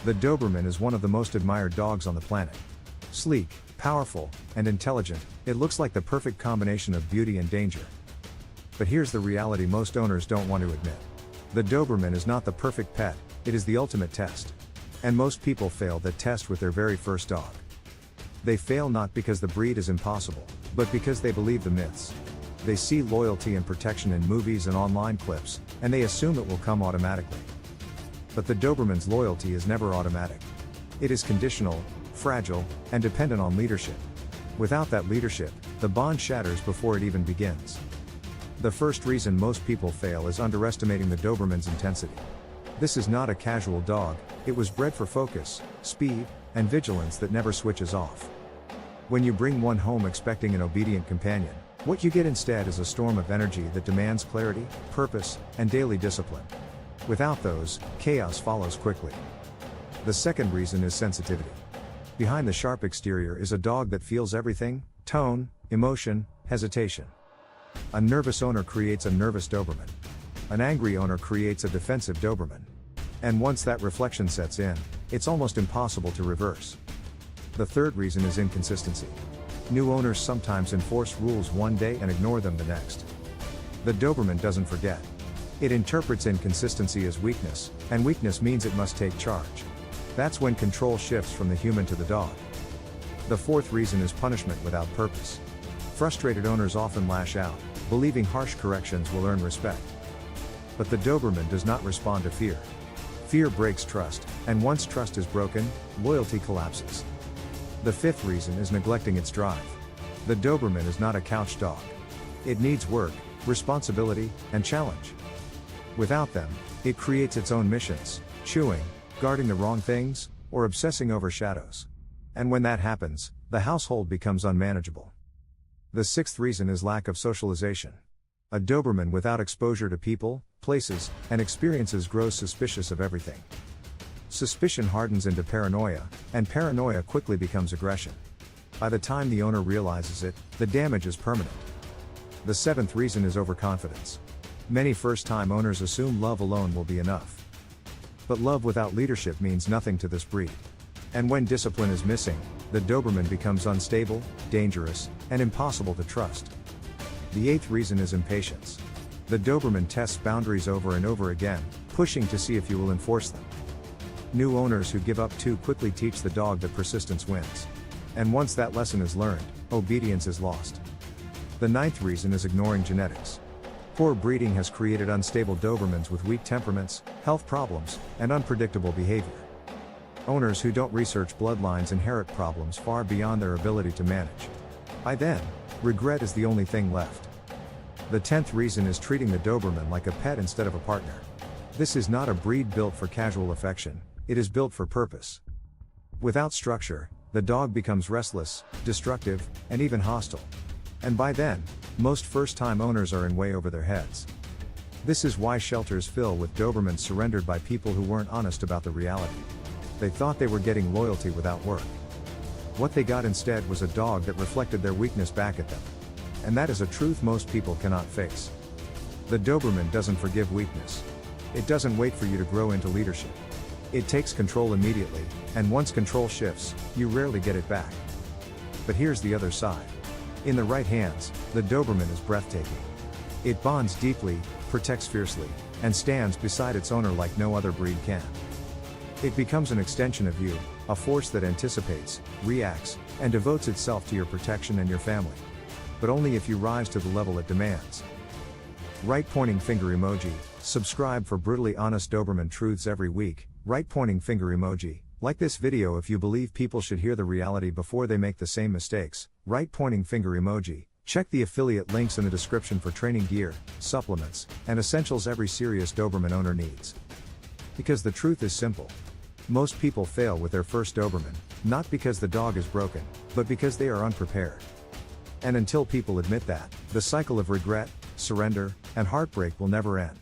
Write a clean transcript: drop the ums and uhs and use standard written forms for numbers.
The Doberman is one of the most admired dogs on the planet. Sleek, powerful, and intelligent, it looks like the perfect combination of beauty and danger. But here's the reality most owners don't want to admit. The Doberman is not the perfect pet, it is the ultimate test. And most people fail that test with their very first dog. They fail not because the breed is impossible, but because they believe the myths. They see loyalty and protection in movies and online clips, and they assume it will come automatically. But the Doberman's loyalty is never automatic. It is conditional, fragile, and dependent on leadership. Without that leadership, the bond shatters before it even begins. The first reason most people fail is underestimating the Doberman's intensity. This is not a casual dog, it was bred for focus, speed, and vigilance that never switches off. When you bring one home expecting an obedient companion, what you get instead is a storm of energy that demands clarity, purpose, and daily discipline. Without those, chaos follows quickly. The second reason is sensitivity. Behind the sharp exterior is a dog that feels everything: tone, emotion, hesitation. A nervous owner creates a nervous Doberman. An angry owner creates a defensive Doberman. And once that reflection sets in, it's almost impossible to reverse. The third reason is inconsistency. New owners sometimes enforce rules one day and ignore them the next. The Doberman doesn't forget. It interprets inconsistency as weakness, and weakness means it must take charge. That's when control shifts from the human to the dog. The fourth reason is punishment without purpose. Frustrated owners often lash out, believing harsh corrections will earn respect. But the Doberman does not respond to fear. Fear breaks trust, and once trust is broken, loyalty collapses. The fifth reason is neglecting its drive. The Doberman is not a couch dog. It needs work, responsibility, and challenge. Without them, it creates its own missions, chewing, guarding the wrong things, or obsessing over shadows. And when that happens, the household becomes unmanageable. The sixth reason is lack of socialization. A Doberman without exposure to people, places, and experiences grows suspicious of everything. Suspicion hardens into paranoia, and paranoia quickly becomes aggression. By the time the owner realizes it, the damage is permanent. The seventh reason is overconfidence. Many first-time owners assume love alone will be enough. But love without leadership means nothing to this breed. And when discipline is missing, the Doberman becomes unstable, dangerous, and impossible to trust. The eighth reason is impatience. The Doberman tests boundaries over and over again, pushing to see if you will enforce them. New owners who give up too quickly teach the dog that persistence wins. And once that lesson is learned, obedience is lost. The ninth reason is ignoring genetics. Poor breeding has created unstable Dobermans with weak temperaments, health problems, and unpredictable behavior. Owners who don't research bloodlines inherit problems far beyond their ability to manage. By then, regret is the only thing left. The 10th reason is treating the Doberman like a pet instead of a partner. This is not a breed built for casual affection, it is built for purpose. Without structure, the dog becomes restless, destructive, and even hostile. And by then, most first-time owners are in way over their heads. This is why shelters fill with Dobermans surrendered by people who weren't honest about the reality. They thought they were getting loyalty without work. What they got instead was a dog that reflected their weakness back at them. And that is a truth most people cannot face. The Doberman doesn't forgive weakness. It doesn't wait for you to grow into leadership. It takes control immediately, and once control shifts, you rarely get it back. But here's the other side. In the right hands, the Doberman is breathtaking. It bonds deeply, protects fiercely, and stands beside its owner like no other breed can. It becomes an extension of you, a force that anticipates, reacts, and devotes itself to your protection and your family. But only if you rise to the level it demands. Right pointing finger emoji. Subscribe for brutally honest Doberman truths every week. Right pointing finger emoji. Like this video if you believe people should hear the reality before they make the same mistakes. Right pointing finger emoji. Check the affiliate links in the description for training gear, supplements, and essentials every serious Doberman owner needs. Because the truth is simple. Most people fail with their first Doberman, not because the dog is broken, but because they are unprepared. And until people admit that, the cycle of regret, surrender, and heartbreak will never end.